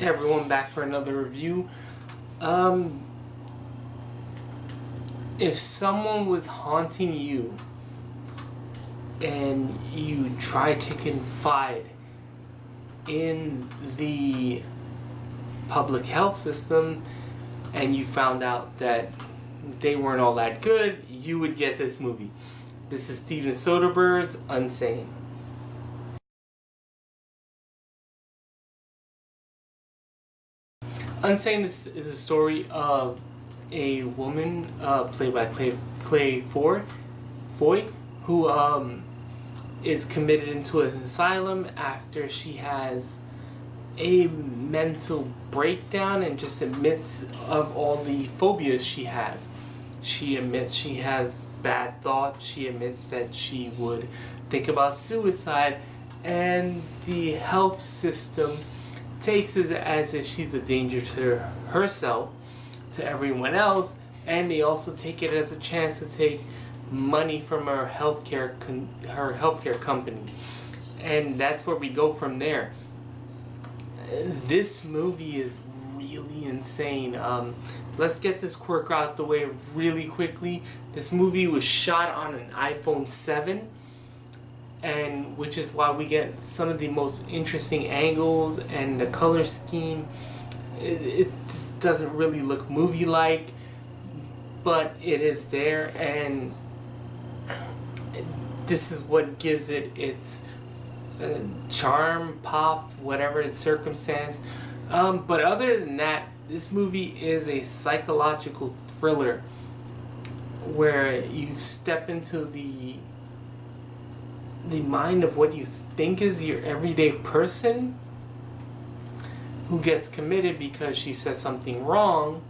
Everyone, back for another review. If someone was haunting you and you tried to confide in the public health system and you found out that they weren't all that good, you would get this movie. This is Steven Soderbergh's Unsane. Unsane is a story of a woman played by Claire Foy, who is committed into an asylum after she has a mental breakdown and just admits of all the phobias she has. She admits she has bad thoughts. She admits that she would think about suicide, and the health system takes it as if she's a danger to herself, to everyone else, and they also take it as a chance to take money from her healthcare company, and that's where we go from there. This movie is really insane. Let's get this quirk out the way really quickly. This movie was shot on an iPhone 7, and which is why we get some of the most interesting angles, and the color scheme. It doesn't really look movie-like, but it is there, and this is what gives it its charm, pop, whatever its circumstance. But other than that, this movie is a psychological thriller where you step into the mind of what you think is your everyday person who gets committed because she says something wrong,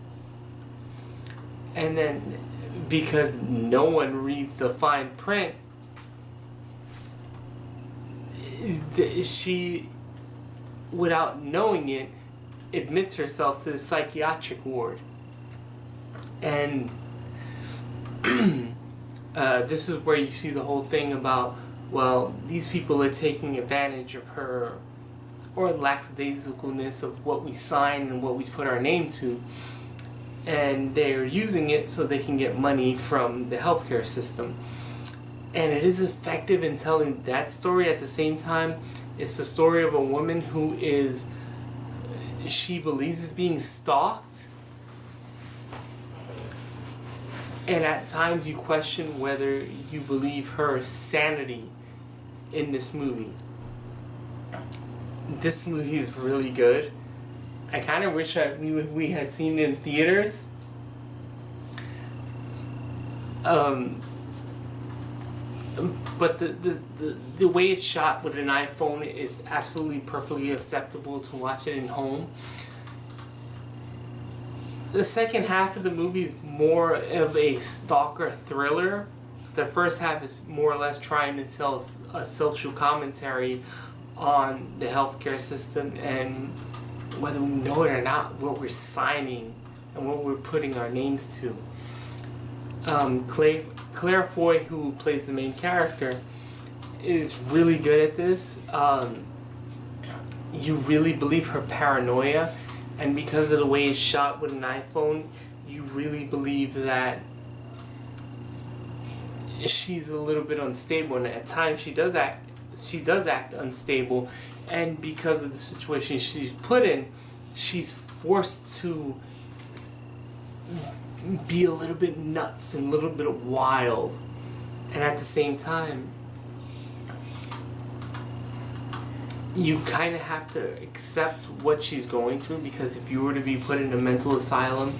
and then because no one reads the fine print, she, without knowing it, admits herself to the psychiatric ward. And this is where you see the whole thing about, well, these people are taking advantage of her, or lackadaisicalness of what we sign and what we put our name to, and they're using it so they can get money from the healthcare system. And it is effective in telling that story. At the same time, it's the story of a woman who is, she believes is being stalked, and at times you question whether you believe her sanity in this movie. This movie is really good. I kind of wish we had seen it in theaters. But the way it's shot with an iPhone is absolutely perfectly acceptable to watch it at home. The second half of the movie is more of a stalker thriller. The first half is more or less trying to tell a social commentary on the healthcare system and whether we know it or not, what we're signing and what we're putting our names to. Claire Foy, who plays the main character, is really good at this. You really believe her paranoia, and because of the way it's shot with an iPhone, you really believe that she's a little bit unstable, and at times she does act unstable, and because of the situation she's put in, she's forced to be a little bit nuts and a little bit wild. And at the same time, you kind of have to accept what she's going through, because if you were to be put in a mental asylum,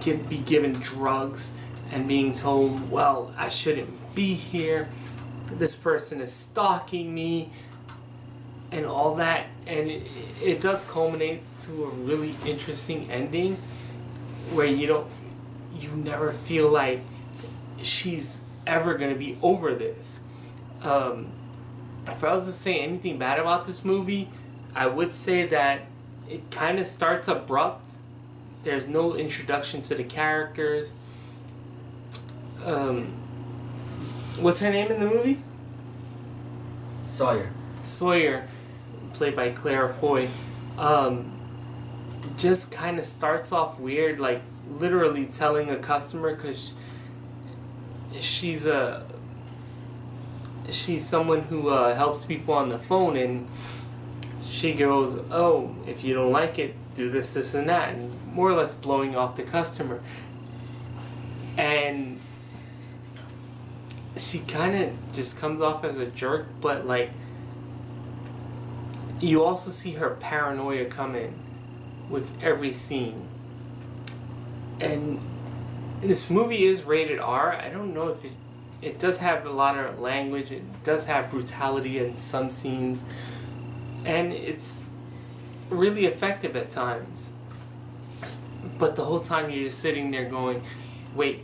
be given drugs and being told, well, I shouldn't be here, this person is stalking me, and all that, and it does culminate to a really interesting ending where you never feel like she's ever going to be over this. If I was to say anything bad about this movie, I would say that it kind of starts abrupt. There's no introduction to the characters. What's her name in the movie? Sawyer. Played by Claire Foy. just kind of starts off weird, like literally telling a customer, because she's someone who helps people on the phone, and she goes, oh, if you don't like it, do this, this, and that, and more or less blowing off the customer. And she kind of just comes off as a jerk, but like, you also see her paranoia come in with every scene. And this movie is rated R. I don't know if it does have a lot of language. It does have brutality in some scenes, and it's really effective at times. But the whole time you're just sitting there going, wait,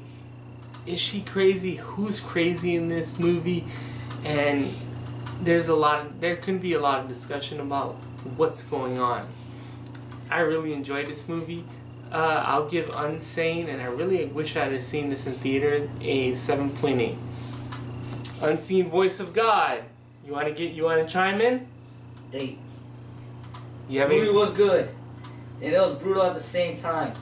is she crazy? Who's crazy in this movie? And there can be a lot of discussion about what's going on. I really enjoyed this movie. I'll give Unsane, and I really wish I had seen this in theater, a 7.8. Unseen Voice of God. You want to chime in? 8. The movie was good, and it was brutal at the same time.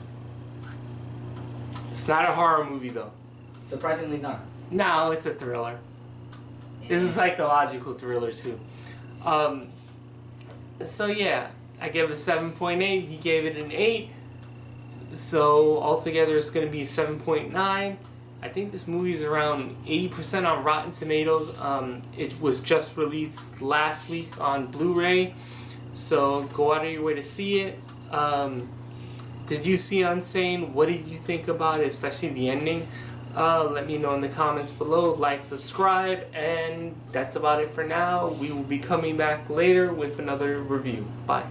It's not a horror movie though. Surprisingly not. No, it's a thriller. It's a psychological thriller too. So yeah, I gave it a 7.8. He gave it an 8. So altogether, it's going to be a 7.9. I think this movie is around 80% on Rotten Tomatoes. It was just released last week on Blu-ray, so go out of your way to see it. Did you see Unsane? What did you think about it, especially the ending? Let me know in the comments below. Like, subscribe, and that's about it for now. We will be coming back later with another review. Bye.